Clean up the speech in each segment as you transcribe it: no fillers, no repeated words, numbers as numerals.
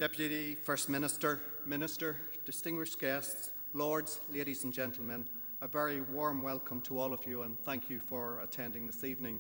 Deputy First Minister, Minister, distinguished guests, Lords, ladies and gentlemen, a very warm welcome to all of you and thank you for attending this evening.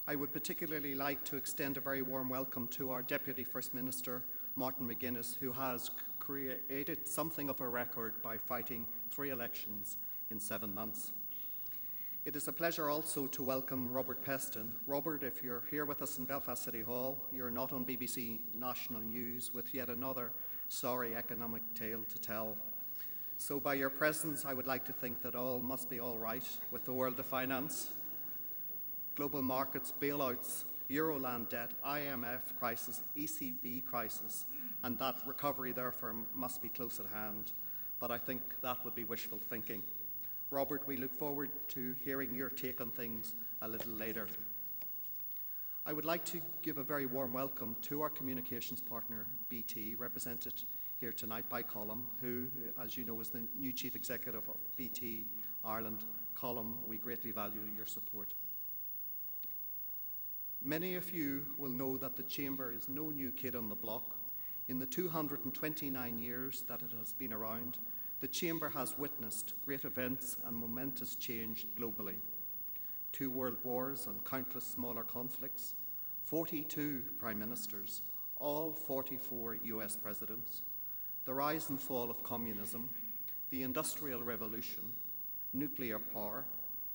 I would particularly like to extend a very warm welcome to our Deputy First Minister, Martin McGuinness, who has created something of a record by fighting 3 elections in 7 months. It is a pleasure also to welcome Robert Peston. Robert, if you're here with us in Belfast City Hall, you're not on BBC National News with yet another sorry economic tale to tell. So by your presence, I would like to think that all must be all right with the world of finance, global markets, bailouts, Euroland debt, IMF crisis, ECB crisis, and that recovery therefore must be close at hand. But I think that would be wishful thinking. Robert, we look forward to hearing your take on things a little later. I would like to give a very warm welcome to our communications partner, BT, represented here tonight by Colm, who, as you know, is the new Chief Executive of BT Ireland. Colm, we greatly value your support. Many of you will know that the Chamber is no new kid on the block. In the 229 years that it has been around, the Chamber has witnessed great events and momentous change globally. 2 world wars and countless smaller conflicts, 42 prime ministers, all 44 US presidents, the rise and fall of communism, the Industrial Revolution, nuclear power,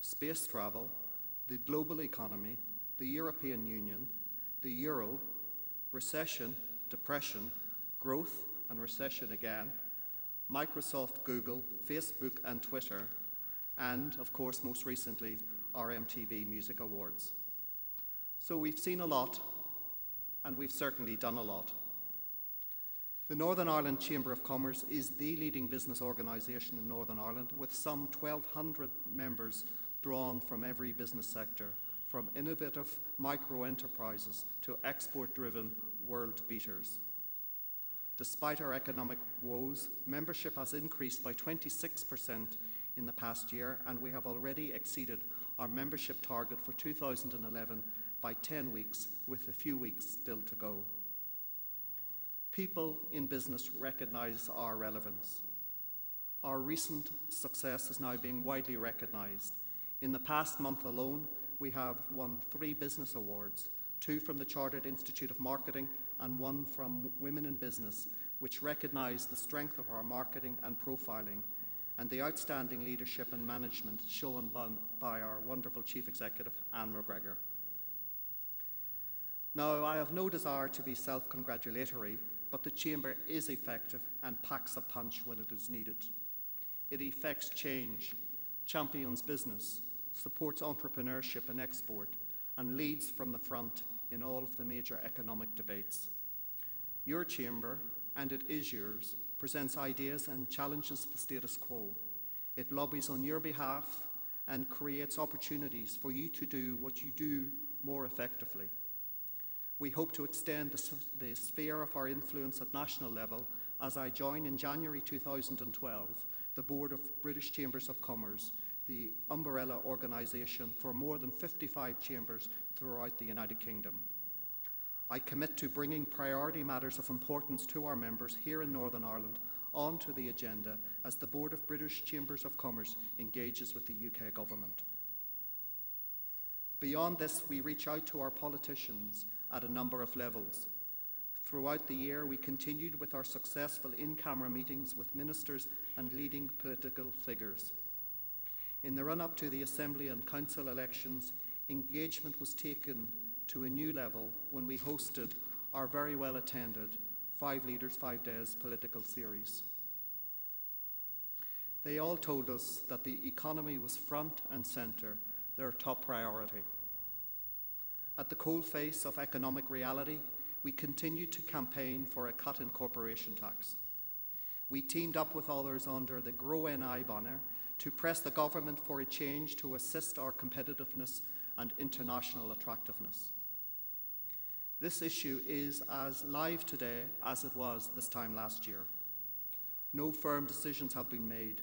space travel, the global economy, the European Union, the Euro, recession, depression, growth and recession again, Microsoft, Google, Facebook and Twitter, and of course most recently our MTV Music Awards. So we've seen a lot and we've certainly done a lot. The Northern Ireland Chamber of Commerce is the leading business organisation in Northern Ireland with some 1,200 members drawn from every business sector, from innovative micro-enterprises to export-driven world beaters. Despite our economic woes, membership has increased by 26% in the past year, and we have already exceeded our membership target for 2011 by 10 weeks, with a few weeks still to go. People in business recognise our relevance. Our recent success is now being widely recognised. In the past month alone, we have won 3 business awards, 2 from the Chartered Institute of Marketing and 1 from Women in Business, which recognise the strength of our marketing and profiling and the outstanding leadership and management shown by our wonderful Chief Executive, Anne McGregor. Now, I have no desire to be self-congratulatory, but the Chamber is effective and packs a punch when it is needed. It effects change, champions business, supports entrepreneurship and export, and leads from the front in all of the major economic debates. Your Chamber, and it is yours, presents ideas and challenges the status quo. It lobbies on your behalf and creates opportunities for you to do what you do more effectively. We hope to extend the sphere of our influence at national level as I join in January 2012 the Board of British Chambers of Commerce, the umbrella organisation for more than 55 chambers throughout the United Kingdom. I commit to bringing priority matters of importance to our members here in Northern Ireland onto the agenda as the Board of British Chambers of Commerce engages with the UK Government. Beyond this, we reach out to our politicians at a number of levels. Throughout the year, we continued with our successful in-camera meetings with ministers and leading political figures. In the run-up to the Assembly and Council elections, engagement was taken to a new level when we hosted our very well-attended 5 Leaders, 5 Days political series. They all told us that the economy was front and centre, their top priority. At the coalface of economic reality, we continued to campaign for a cut in corporation tax. We teamed up with others under the Grow NI banner to press the government for a change to assist our competitiveness and international attractiveness. This issue is as live today as it was this time last year. No firm decisions have been made.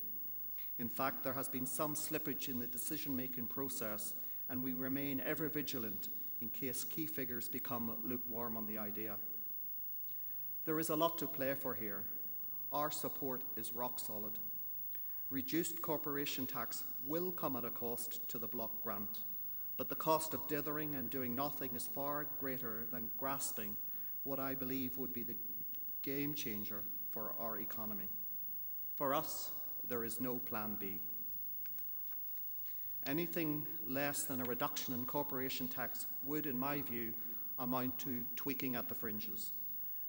In fact, there has been some slippage in the decision-making process, and we remain ever vigilant in case key figures become lukewarm on the idea. There is a lot to play for here. Our support is rock solid. Reduced corporation tax will come at a cost to the block grant, but the cost of dithering and doing nothing is far greater than grasping what I believe would be the game changer for our economy. For us, there is no plan B. Anything less than a reduction in corporation tax would, in my view, amount to tweaking at the fringes,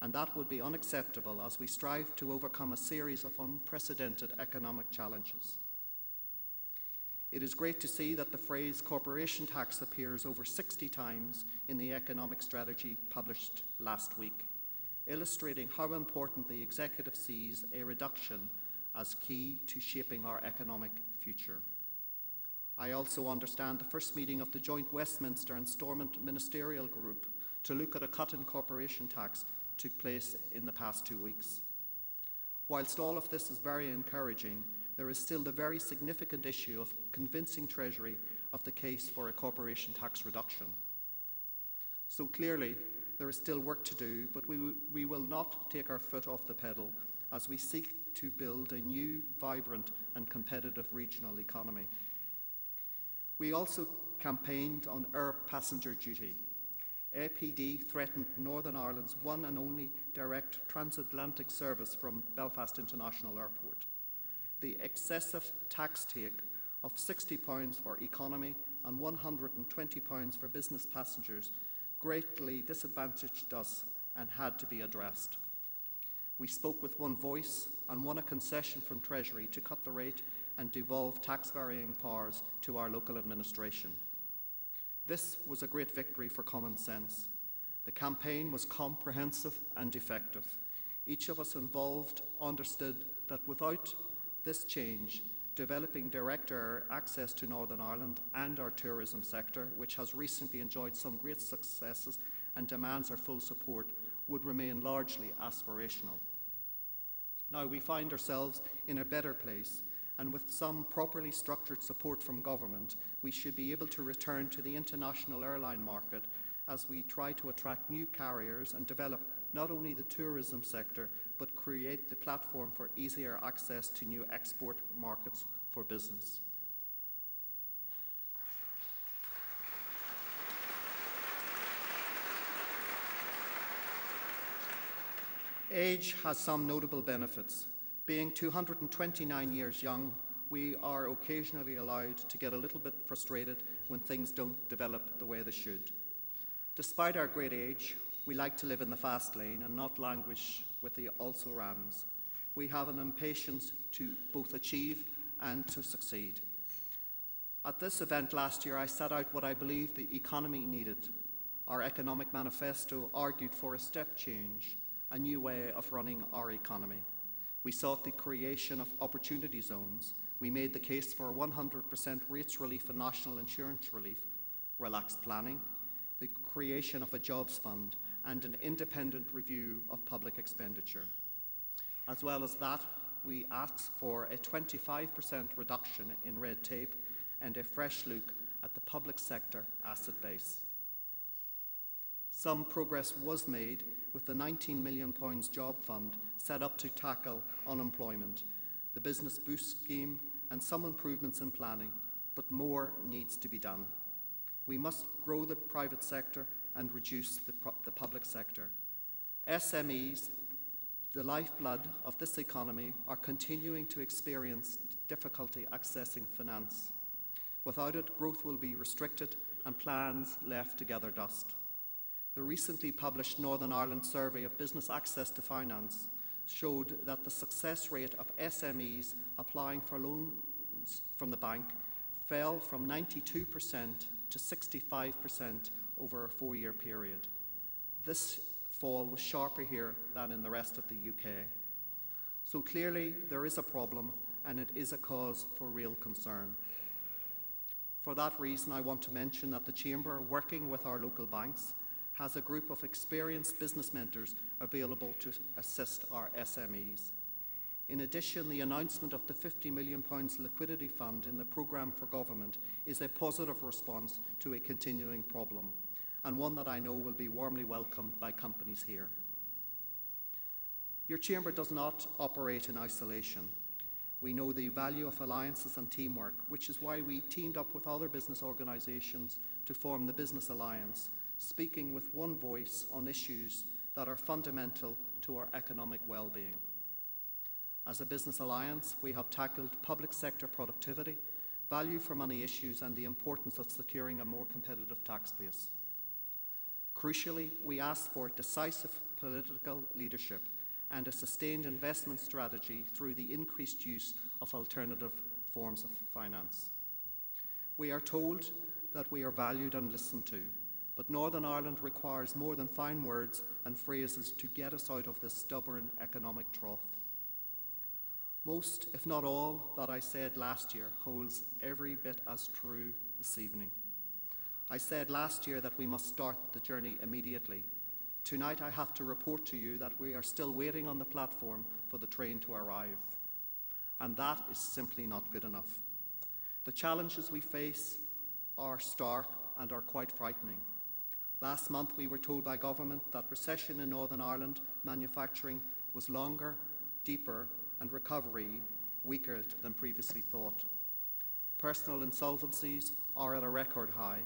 and that would be unacceptable as we strive to overcome a series of unprecedented economic challenges. It is great to see that the phrase corporation tax appears over 60 times in the economic strategy published last week, illustrating how important the executive sees a reduction as key to shaping our economic future. I also understand the first meeting of the joint Westminster and Stormont Ministerial Group to look at a cut in corporation tax took place in the past 2 weeks. Whilst all of this is very encouraging, there is still the very significant issue of convincing Treasury of the case for a corporation tax reduction. So clearly, there is still work to do, but we will not take our foot off the pedal as we seek to build a new, vibrant and competitive regional economy. We also campaigned on air passenger duty. APD threatened Northern Ireland's one and only direct transatlantic service from Belfast International Airport. The excessive tax take of £60 for economy and £120 for business passengers greatly disadvantaged us and had to be addressed. We spoke with one voice and won a concession from Treasury to cut the rate and devolve tax varying powers to our local administration. This was a great victory for common sense. The campaign was comprehensive and effective. Each of us involved understood that without this change, developing direct air access to Northern Ireland and our tourism sector, which has recently enjoyed some great successes and demands our full support, would remain largely aspirational. Now we find ourselves in a better place, and with some properly structured support from government, we should be able to return to the international airline market as we try to attract new carriers and develop not only the tourism sector, but create the platform for easier access to new export markets for business. Age has some notable benefits. Being 229 years young, we are occasionally allowed to get a little bit frustrated when things don't develop the way they should. Despite our great age, we like to live in the fast lane and not languish with the also-rans. We have an impatience to both achieve and to succeed. At this event last year, I set out what I believe the economy needed. Our economic manifesto argued for a step change, a new way of running our economy. We sought the creation of opportunity zones. We made the case for 100% rates relief and national insurance relief, relaxed planning, the creation of a jobs fund, and an independent review of public expenditure. As well as that, we asked for a 25% reduction in red tape and a fresh look at the public sector asset base. Some progress was made with the £19 million job fund set up to tackle unemployment, the Business Boost scheme, and some improvements in planning, but more needs to be done. We must grow the private sector and reduce the public sector. SMEs, the lifeblood of this economy, are continuing to experience difficulty accessing finance. Without it, growth will be restricted and plans left to gather dust. The recently published Northern Ireland survey of business access to finance showed that the success rate of SMEs applying for loans from the bank fell from 92% to 65% over a 4-year period. This fall was sharper here than in the rest of the UK. So clearly there is a problem, and it is a cause for real concern. For that reason, I want to mention that the Chamber, working with our local banks, has a group of experienced business mentors available to assist our SMEs. In addition, the announcement of the £50 million liquidity fund in the programme for government is a positive response to a continuing problem, and one that I know will be warmly welcomed by companies here. Your Chamber does not operate in isolation. We know the value of alliances and teamwork, which is why we teamed up with other business organisations to form the Business Alliance, speaking with one voice on issues that are fundamental to our economic well-being. As a business alliance, we have tackled public sector productivity, value for money issues, and the importance of securing a more competitive tax base. Crucially, we asked for decisive political leadership and a sustained investment strategy through the increased use of alternative forms of finance. We are told that we are valued and listened to, but Northern Ireland requires more than fine words and phrases to get us out of this stubborn economic trough. Most, if not all, that I said last year holds every bit as true this evening. I said last year that we must start the journey immediately. Tonight I have to report to you that we are still waiting on the platform for the train to arrive. And that is simply not good enough. The challenges we face are stark and are quite frightening. Last month we were told by government that recession in Northern Ireland manufacturing was longer, deeper, and recovery weaker than previously thought. Personal insolvencies are at a record high.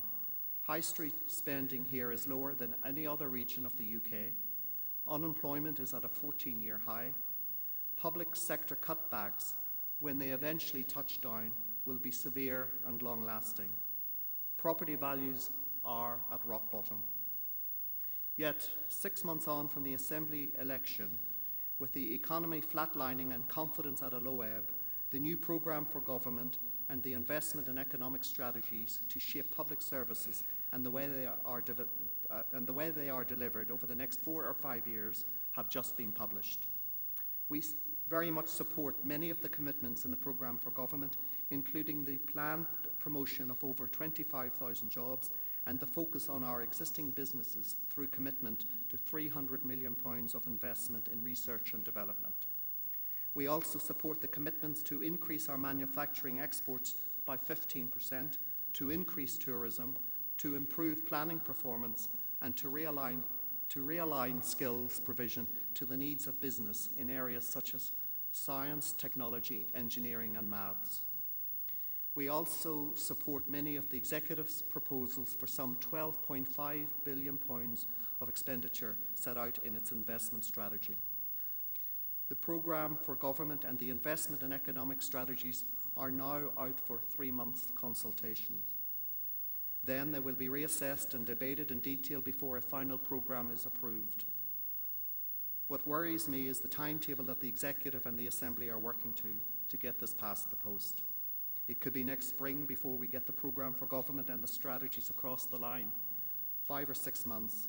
High street spending here is lower than any other region of the UK. Unemployment is at a 14-year high. Public sector cutbacks, when they eventually touch down, will be severe and long-lasting. Property values are at rock bottom. Yet, 6 months on from the Assembly election, with the economy flatlining and confidence at a low ebb, the new programme for government and the investment in economic strategies to shape public services and the way they are delivered over the next 4 or 5 years have just been published. We very much support many of the commitments in the programme for government, including the planned promotion of over 25,000 jobs and the focus on our existing businesses through commitment to £300 million of investment in research and development. We also support the commitments to increase our manufacturing exports by 15%, to increase tourism, to improve planning performance, and to realign skills provision to the needs of business in areas such as science, technology, engineering, and maths. We also support many of the Executive's proposals for some £12.5 billion of expenditure set out in its investment strategy. The programme for government and the investment in economic strategies are now out for 3-month consultations. Then they will be reassessed and debated in detail before a final programme is approved. What worries me is the timetable that the Executive and the Assembly are working to get this past the post. It could be next spring before we get the programme for government and the strategies across the line, 5 or 6 months,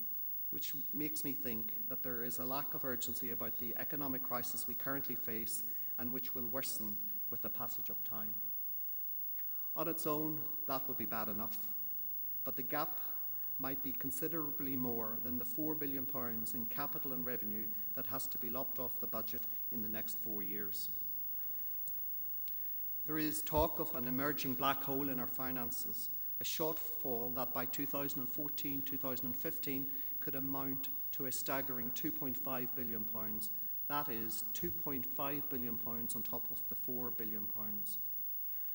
which makes me think that there is a lack of urgency about the economic crisis we currently face and which will worsen with the passage of time. On its own, that would be bad enough, but the gap might be considerably more than the £4 billion in capital and revenue that has to be lopped off the budget in the next 4 years. There is talk of an emerging black hole in our finances, a shortfall that by 2014-2015 could amount to a staggering £2.5 billion. That is £2.5 billion on top of the £4 billion.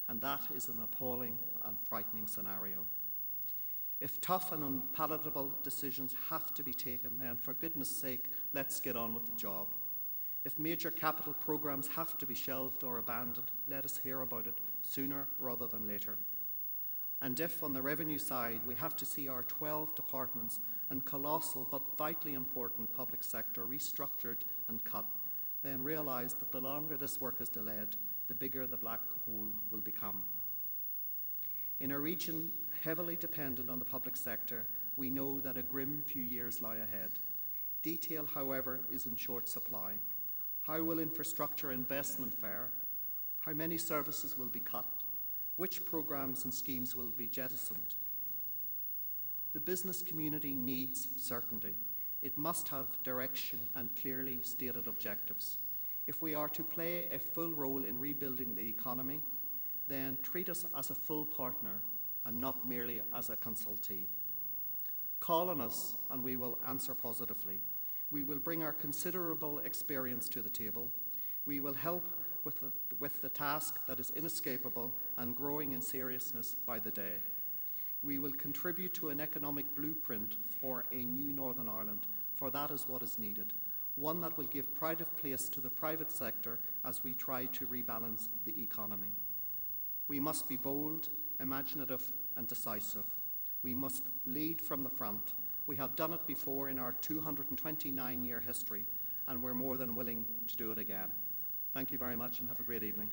And that is an appalling and frightening scenario. If tough and unpalatable decisions have to be taken, then for goodness sake, let's get on with the job. If major capital programmes have to be shelved or abandoned, let us hear about it sooner rather than later. And if, on the revenue side, we have to see our 12 departments and colossal but vitally important public sector restructured and cut, then realise that the longer this work is delayed, the bigger the black hole will become. In a region heavily dependent on the public sector, we know that a grim few years lie ahead. Detail, however, is in short supply. How will infrastructure investment fare? How many services will be cut? Which programmes and schemes will be jettisoned? The business community needs certainty. It must have direction and clearly stated objectives. If we are to play a full role in rebuilding the economy, then treat us as a full partner and not merely as a consultee. Call on us and we will answer positively. We will bring our considerable experience to the table. We will help with the task that is inescapable and growing in seriousness by the day. We will contribute to an economic blueprint for a new Northern Ireland, for that is what is needed, one that will give pride of place to the private sector as we try to rebalance the economy. We must be bold, imaginative and decisive. We must lead from the front. We have done it before in our 229-year history, and we're more than willing to do it again. Thank you very much and have a great evening.